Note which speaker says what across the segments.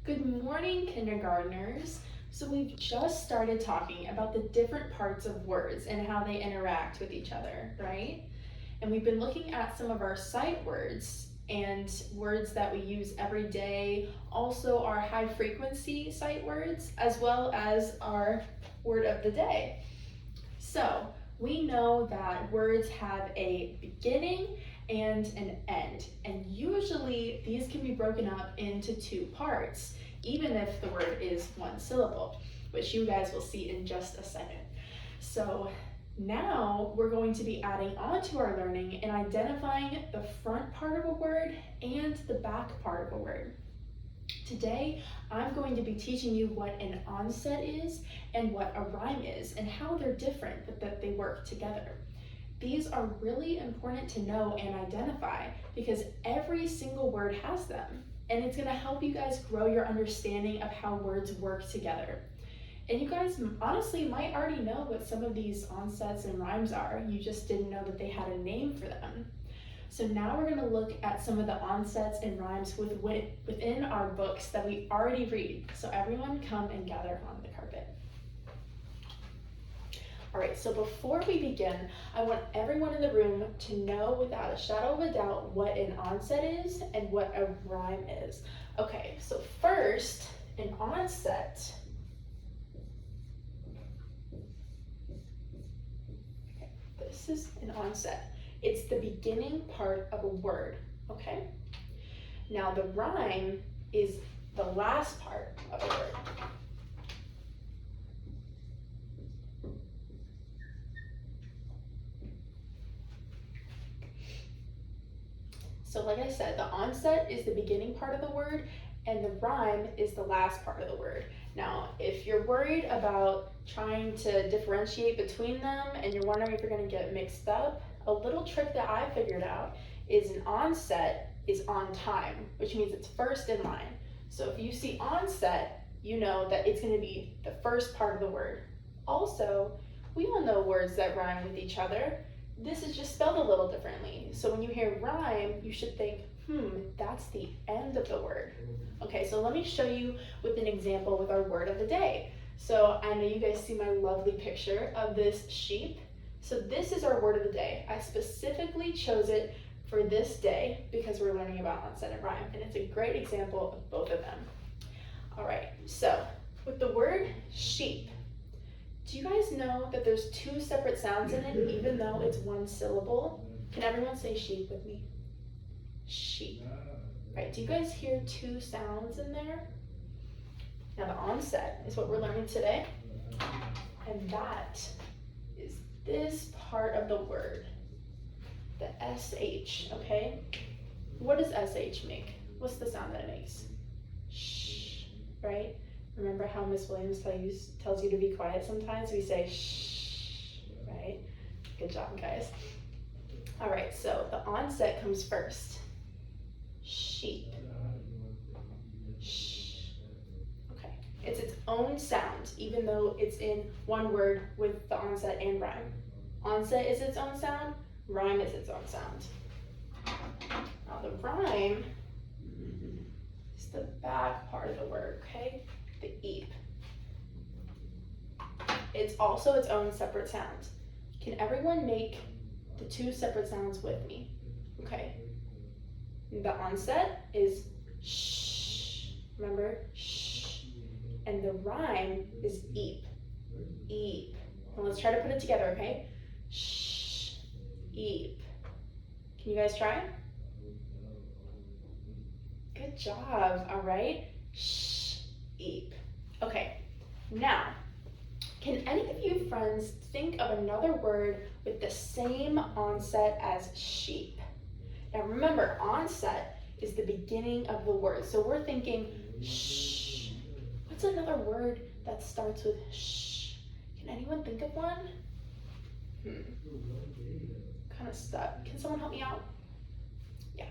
Speaker 1: Good morning, kindergartners. So we've just started talking about the different parts of words and how they interact with each other, right? And we've been looking at some of our sight words and words that we use every day, also our high frequency sight words, as well as our word of the day. So we know that words have a beginning and an end, and usually these can be broken up into two parts, even if the word is one syllable, which you guys will see in just a second. So now we're going to be adding on to our learning and identifying the front part of a word and the back part of a word. Today, I'm going to be teaching you what an onset is and what a rhyme is and how they're different but that they work together. These are really important to know and identify because every single word has them, and it's going to help you guys grow your understanding of how words work together. And you guys honestly might already know what some of these onsets and rhymes are, you just didn't know that they had a name for them. So now we're going to look at some of the onsets and rhymes within our books that we already read. So everyone come and gather on the carpet. All right, so before we begin, I want everyone in the room to know without a shadow of a doubt what an onset is and what a rhyme is. Okay, so first, an onset. Okay, this is an onset. It's the beginning part of a word, okay? Now the rhyme is the last part of a word. So like I said, the onset is the beginning part of the word and the rhyme is the last part of the word. Now, if you're worried about trying to differentiate between them and you're wondering if you're going to get mixed up, a little trick that I figured out is an onset is on time, which means it's first in line. So if you see onset, you know that it's going to be the first part of the word. Also, we all know words that rhyme with each other. This is just spelled a little differently. So when you hear rhyme, you should think, that's the end of the word. Okay, so let me show you with an example with our word of the day. So I know you guys see my lovely picture of this sheep. So this is our word of the day. I specifically chose it for this day because we're learning about onset and rhyme, and it's a great example of both of them. All right, so with the word sheep, do you guys know that there's two separate sounds in it even though it's one syllable? Can everyone say sheep with me? Sheep. Right, do you guys hear two sounds in there? Now the onset is what we're learning today, and that is this part of the word, the SH, okay? What does SH make? What's the sound that it makes? Shh, right? Remember how Miss Williams tells you to be quiet sometimes? We say shh, right? Good job, guys. All right, so the onset comes first. Sheep. Shh. Okay, it's its own sound, even though it's in one word with the onset and rhyme. Onset is its own sound, rhyme is its own sound. Now the rhyme is the back part of the word, okay? The eep. It's also its own separate sound. Can everyone make the two separate sounds with me? Okay. The onset is shh. Remember? Shh. And the rhyme is eep. Eep. Now let's try to put it together, okay? Shh. Eep. Can you guys try? Good job. All right. Shh. Eep. Okay. Now, can any of you friends think of another word with the same onset as sheep? Now remember, onset is the beginning of the word. So we're thinking shh. What's another word that starts with shh? Can anyone think of one? Kind of stuck. Can someone help me out? Yeah.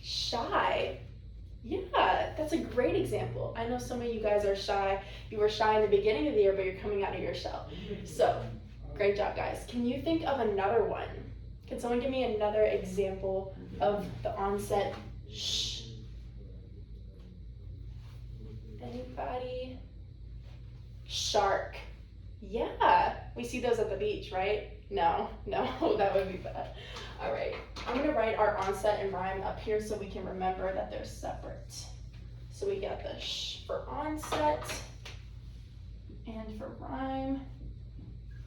Speaker 1: Shy. Yeah, that's a great example. I know some of you guys are shy. You were shy in the beginning of the year, but you're coming out of your shell. So, great job, guys. Can you think of another one? Can someone give me another example of the onset shh? Shark. Yeah, we see those at the beach, right? No, that would be bad. All right, I'm gonna write our onset and rhyme up here so we can remember that they're separate. So we got the sh for onset, and for rhyme,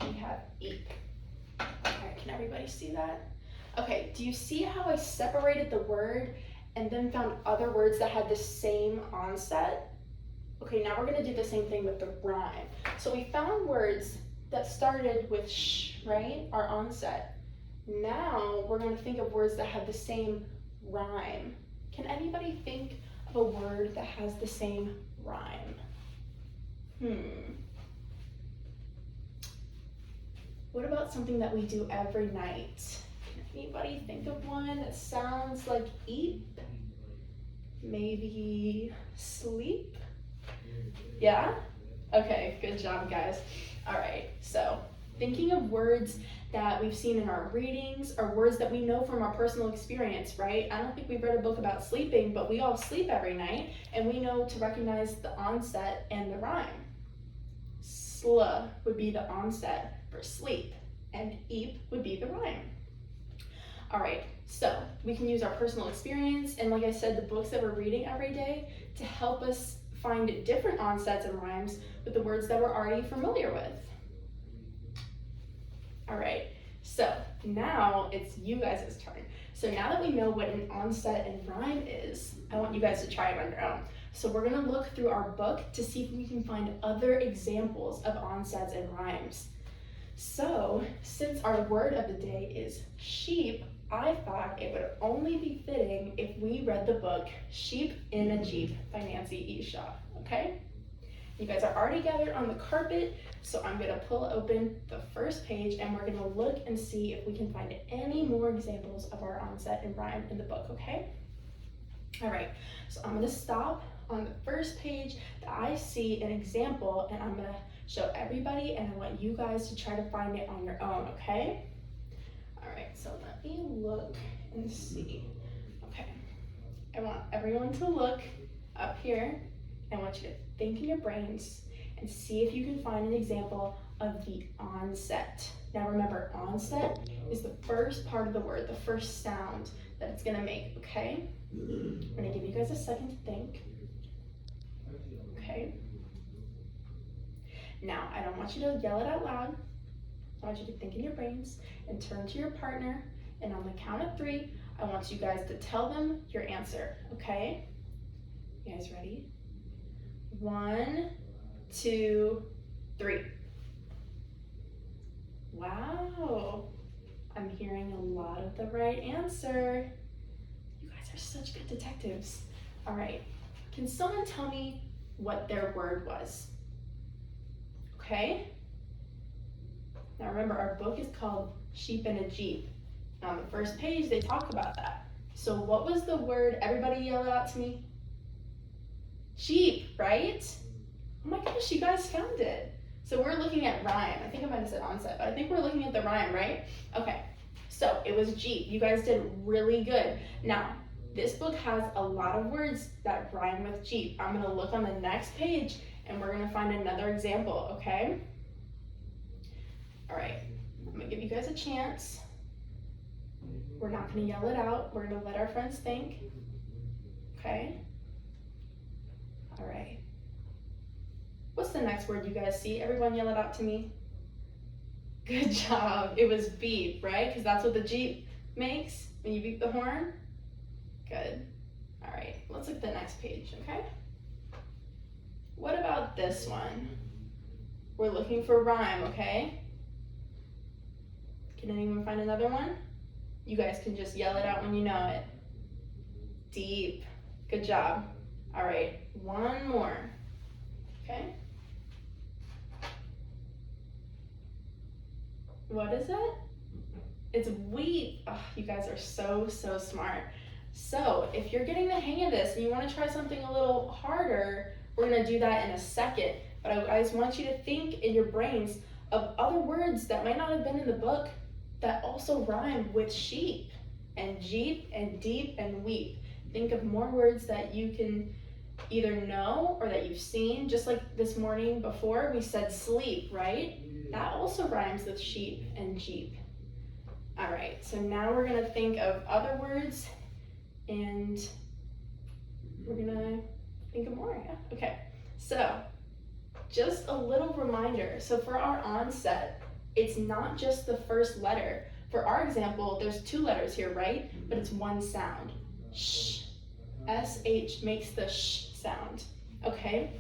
Speaker 1: we have eep. Okay, can everybody see that? Okay, do you see how I separated the word and then found other words that had the same onset? Okay, now we're gonna do the same thing with the rhyme. So we found words that started with sh, right? Our onset. Now we're gonna think of words that have the same rhyme. Can anybody think of a word that has the same rhyme? What about something that we do every night? Can anybody think of one that sounds like eat? Maybe sleep? Yeah? Okay, good job, guys. All right, so thinking of words that we've seen in our readings or words that we know from our personal experience, right? I don't think we've read a book about sleeping, but we all sleep every night, and we know to recognize the onset and the rhyme. Sl would be the onset for sleep, and eep would be the rhyme. All right, so we can use our personal experience and, like I said, the books that we're reading every day to help us find different onsets and rhymes with the words that we're already familiar with. All right, so now it's you guys' turn. So now that we know what an onset and rhyme is, I want you guys to try it on your own. So we're gonna look through our book to see if we can find other examples of onsets and rhymes. So since our word of the day is sheep, I thought it would only be fitting if we read the book Sheep in a Jeep by Nancy E. Shaw, okay? You guys are already gathered on the carpet, so I'm gonna pull open the first page and we're gonna look and see if we can find any more examples of our onset and rhyme in the book, okay? All right, so I'm gonna stop on the first page that I see an example and I'm gonna show everybody and I want you guys to try to find it on your own, okay? All right, so let me look and see. Okay, I want everyone to look up here. I want you to think in your brains and see if you can find an example of the onset. Now remember, onset is the first part of the word, the first sound that it's gonna make, okay? I'm gonna give you guys a second to think. Okay. Now, I don't want you to yell it out loud. I want you to think in your brains and turn to your partner, and on the count of 3, I want you guys to tell them your answer, okay? You guys ready? 1, 2, 3. Wow, I'm hearing a lot of the right answer. You guys are such good detectives. All right, can someone tell me what their word was? Okay. Now remember, our book is called Sheep in a Jeep. Now on the first page, they talk about that. So what was the word? Everybody yell it out to me. Sheep, right? Oh my gosh, you guys found it. So we're looking at rhyme. I think I might have said onset, but I think we're looking at the rhyme, right? Okay, so it was Jeep. You guys did really good. Now, this book has a lot of words that rhyme with Jeep. I'm gonna look on the next page and we're gonna find another example, okay? All right, I'm gonna give you guys a chance. We're not gonna yell it out. We're gonna let our friends think, okay? All right. What's the next word you guys see? Everyone yell it out to me. Good job. It was beep, right? Because that's what the Jeep makes when you beep the horn. Good. All right, let's look at the next page, okay? What about this one? We're looking for rhyme, okay? Can anyone find another one? You guys can just yell it out when you know it. Deep. Good job. All right, one more, okay? What is it? It's wheat. Oh, you guys are so smart. So if you're getting the hang of this and you want to try something a little harder, we're going to do that in a second. But I just want you to think in your brains of other words that might not have been in the book that also rhyme with sheep and jeep and deep and weep. Think of more words that you can either know or that you've seen. Just like this morning before, we said sleep, right? That also rhymes with sheep and jeep. All right, so now we're gonna think of other words and we're gonna think of more, yeah? Okay, so just a little reminder. So for our onset, it's not just the first letter. For our example, there's 2 letters here, right? But it's one sound, sh. SH makes the sh sound, okay?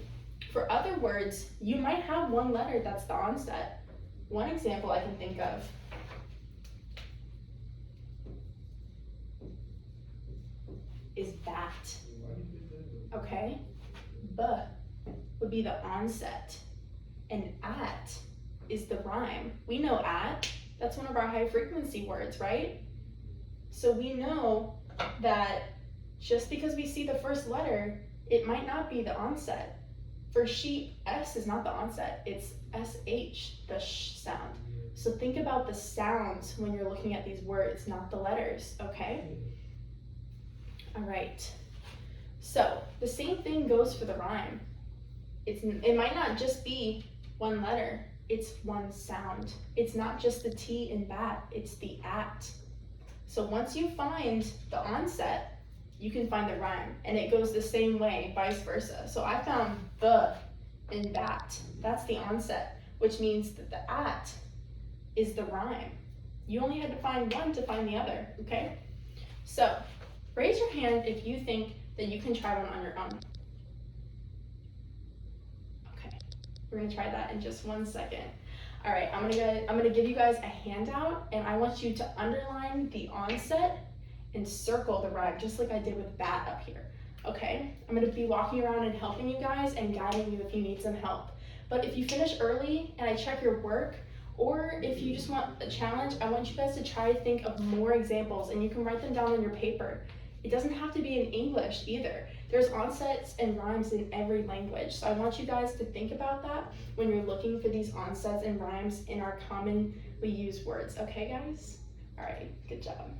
Speaker 1: For other words, you might have one letter that's the onset. One example I can think of is bat, okay? B would be the onset, and at is the rhyme. We know at, that's one of our high frequency words, right? So we know that just because we see the first letter, it might not be the onset. For sheep, S is not the onset, it's SH, the sh sound. So think about the sounds when you're looking at these words, not the letters, okay? All right, so the same thing goes for the rhyme. It might not just be one letter, it's one sound. It's not just the T in bat, it's the at. So once you find the onset, you can find the rhyme, and it goes the same way, vice versa. So I found the in bat, that's the onset, which means that the at is the rhyme. You only had to find one to find the other, okay? So raise your hand if you think that you can try one on your own. Okay, we're gonna try that in just 1 second. All right, I'm gonna give you guys a handout, and I want you to underline the onset and circle the rhyme, just like I did with bat up here, okay? I'm gonna be walking around and helping you guys and guiding you if you need some help. But if you finish early and I check your work, or if you just want a challenge, I want you guys to try to think of more examples, and you can write them down on your paper. It doesn't have to be in English either. There's onsets and rhymes in every language. So I want you guys to think about that when you're looking for these onsets and rhymes in our commonly used words. Okay, guys? All right, good job.